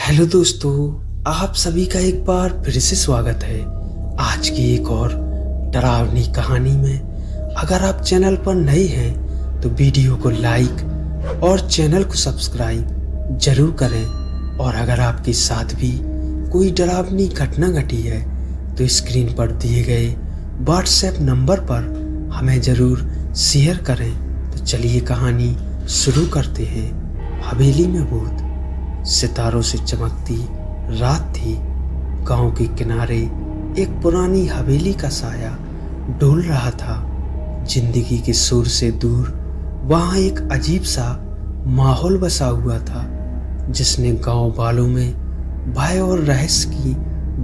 Hello दोस्तों, आप सभी का एक बार फिर से स्वागत है आज की एक और डरावनी कहानी में। अगर आप चैनल पर नए हैं तो वीडियो को लाइक और चैनल को सब्सक्राइब जरूर करें। और अगर आपके साथ भी कोई डरावनी घटना घटी है तो स्क्रीन पर दिए गए व्हाट्सएप नंबर पर हमें ज़रूर शेयर करें। तो चलिए कहानी शुरू करते हैं। हवेली में भूत। सितारों से चमकती रात थी। गांव के किनारे एक पुरानी हवेली का साया डोल रहा था। जिंदगी के शोर से दूर वहां एक अजीब सा माहौल बसा हुआ था, जिसने गांव वालों में भय और रहस्य की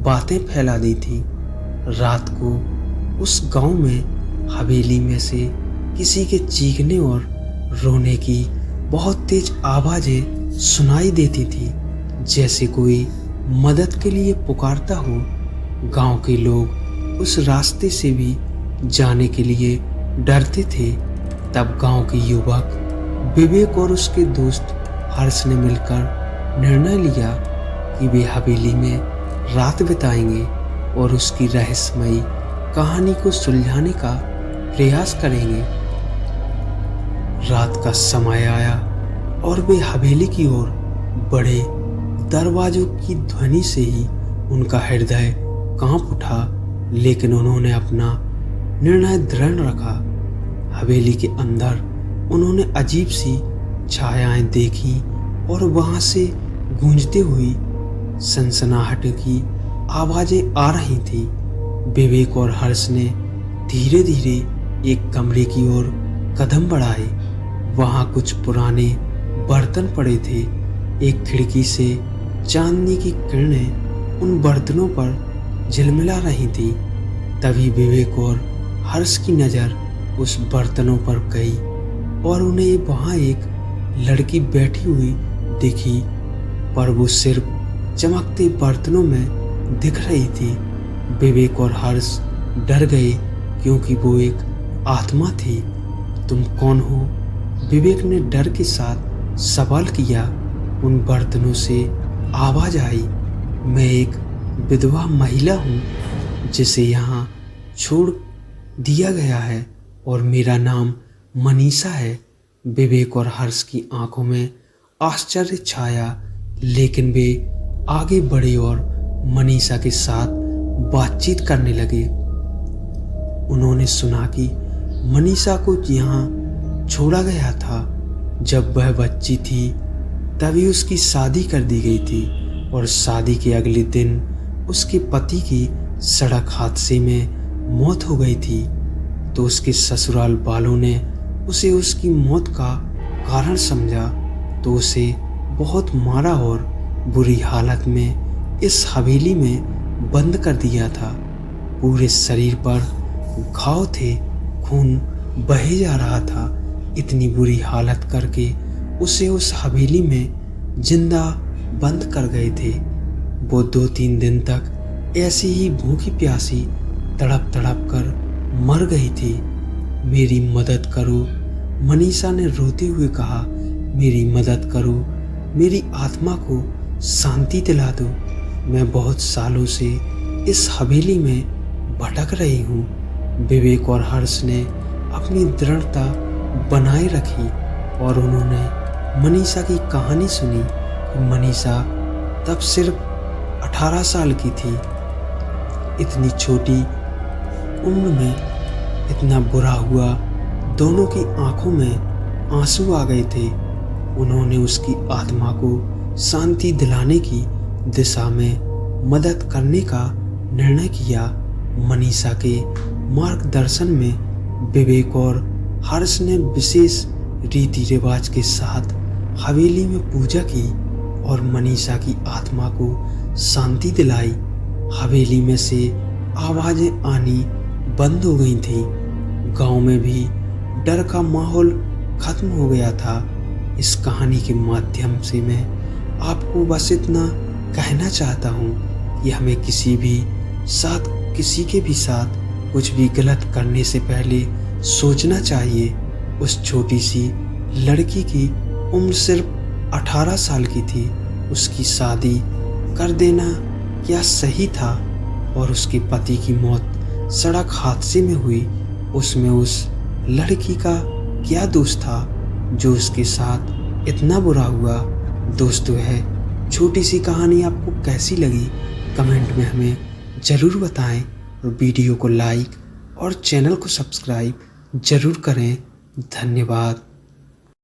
बातें फैला दी थी। रात को उस गांव में हवेली में से किसी के चीखने और रोने की बहुत तेज आवाजें सुनाई देती थी, जैसे कोई मदद के लिए पुकारता हो। गांव के लोग उस रास्ते से भी जाने के लिए डरते थे। तब गांव के युवक विवेक और उसके दोस्त हर्ष ने मिलकर निर्णय लिया कि वे हवेली में रात बिताएंगे और उसकी रहस्यमयी कहानी को सुलझाने का प्रयास करेंगे। रात का समय आया और वे हवेली की ओर बढ़े। दरवाजों की ध्वनि से ही उनका हृदय कांप उठा, लेकिन उन्होंने अपना निर्णय दृढ़ रखा। हवेली के अंदर उन्होंने अजीब सी छायाएं देखी और वहां से गूंजती हुई सनसनाहट की आवाजें आ रही थी। विवेक और हर्ष ने धीरे धीरे एक कमरे की ओर कदम बढ़ाए। वहां कुछ पुराने बर्तन पड़े थे। एक खिड़की से चांदनी की किरणें उन बर्तनों पर झिलमिला रही थी। तभी विवेक और हर्ष की नज़र उस बर्तनों पर गई और उन्हें वहां एक लड़की बैठी हुई दिखी, पर वो सिर्फ चमकते बर्तनों में दिख रही थी। विवेक और हर्ष डर गए क्योंकि वो एक आत्मा थी। तुम कौन हो? विवेक ने डर के साथ सवाल किया। उन बर्तनों से आवाज आई, मैं एक विधवा महिला हूँ जिसे यहाँ छोड़ दिया गया है और मेरा नाम मनीषा है। विवेक और हर्ष की आंखों में आश्चर्य छाया, लेकिन वे आगे बढ़े और मनीषा के साथ बातचीत करने लगे। उन्होंने सुना कि मनीषा को यहाँ छोड़ा गया था जब वह बच्ची थी, तभी उसकी शादी कर दी गई थी और शादी के अगले दिन उसके पति की सड़क हादसे में मौत हो गई थी। तो उसके ससुराल वालों ने उसे उसकी मौत का कारण समझा, तो उसे बहुत मारा और बुरी हालत में इस हवेली में बंद कर दिया था। पूरे शरीर पर घाव थे, खून बहे जा रहा था। इतनी बुरी हालत करके उसे उस हवेली में जिंदा बंद कर गए थे। वो 2-3 दिन तक ऐसी ही भूखी प्यासी तड़प तड़प कर मर गई थी। मेरी मदद करो, मनीषा ने रोते हुए कहा। मेरी मदद करो, मेरी आत्मा को शांति दिला दो। मैं बहुत सालों से इस हवेली में भटक रही हूँ। विवेक और हर्ष ने अपनी दृढ़ता बनाए रखी और उन्होंने मनीषा की कहानी सुनी। मनीषा तब सिर्फ 18 साल की थी। इतनी छोटी उम्र में इतना बुरा हुआ, दोनों की आंखों में आंसू आ गए थे। उन्होंने उसकी आत्मा को शांति दिलाने की दिशा में मदद करने का निर्णय किया। मनीषा के मार्गदर्शन में विवेक और हर्ष ने विशेष रीति रिवाज के साथ हवेली में पूजा की और मनीषा की आत्मा को शांति दिलाई। हवेली में से आवाजें आनी बंद हो गई थी। गांव में भी डर का माहौल खत्म हो गया था। इस कहानी के माध्यम से मैं आपको बस इतना कहना चाहता हूँ कि हमें किसी के भी साथ कुछ भी गलत करने से पहले सोचना चाहिए। उस छोटी सी लड़की की उम्र सिर्फ 18 साल की थी। उसकी शादी कर देना क्या सही था? और उसके पति की मौत सड़क हादसे में हुई, उसमें उस लड़की का क्या दोष था जो उसके साथ इतना बुरा हुआ? दोस्तों, यह छोटी सी कहानी आपको कैसी लगी कमेंट में हमें ज़रूर बताएं और वीडियो को लाइक और चैनल को सब्सक्राइब ज़रूर करें। धन्यवाद।